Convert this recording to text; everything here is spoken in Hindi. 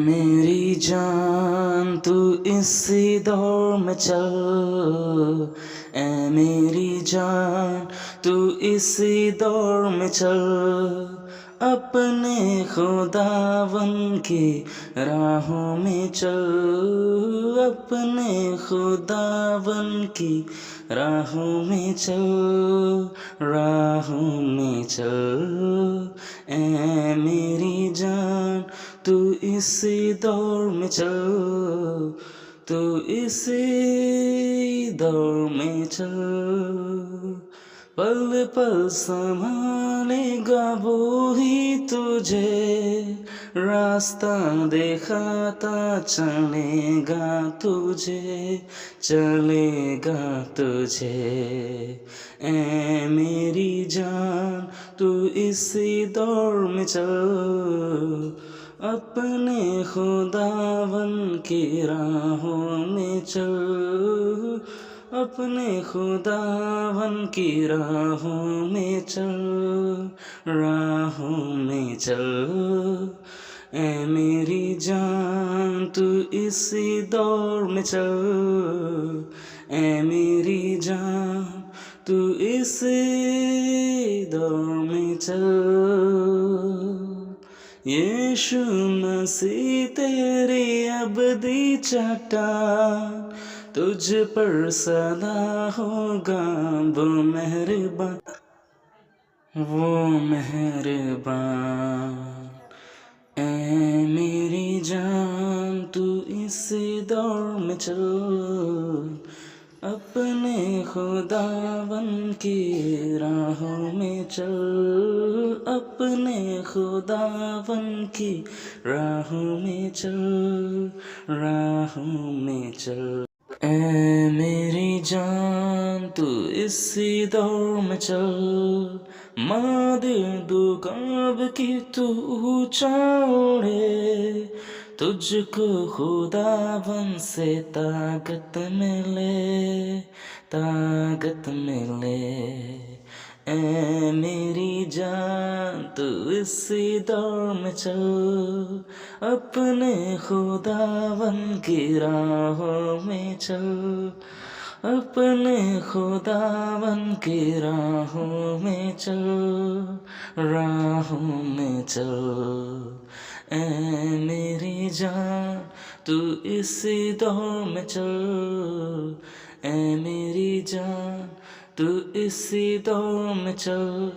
मेरी जान तू इसी दौर में चल, ऐ मेरी जान तू इसी दौर में चल, अपने खुदावन की राहों में चल, अपने खुदावन की राहों में चल, राहों में चल। ऐ मेरी जान तू इसी दौर में चल, तू इसी दौर में चल, पल पल संभालेगा वो ही तुझे, रास्ता दिखाता चलेगा तुझे, चलेगा तुझे। ऐ मेरी जान तू इसी दौर में चल, अपने खुदावन की राहों में चल, अपने खुदावन की राहों में चल, राहों में चल। ऐ मेरी जान तू इसी दौर में चल, ऐ मेरी जान तू इसी दौर में चल। यीशु मसीह तेरी अबदी चट्टान, तुझ पर सदा होगा वो मेहरबान, वो मेहरबान। ऐ मेरी जान तू इसी दौर में चल, अपने खुदावन की राहों में चल, अपने खुदावन की राहों में चल, राहों में चल। ऐ मेरी जान तू इसी दौर में चल, मादिर दुकाब की तू ऊंचा उड़े, तुझको खुदावन से ताकत मिले, ताकत मिले। ऐ मेरी जान तू इसी दौर में चल, अपने खुदावन की राहों में चल, अपने खुदावन की राहों में चल, राहों में चल। ऐ मेरी जान तू इसी दौर में चल, ऐ मेरी जान तू इसी दौर में चल।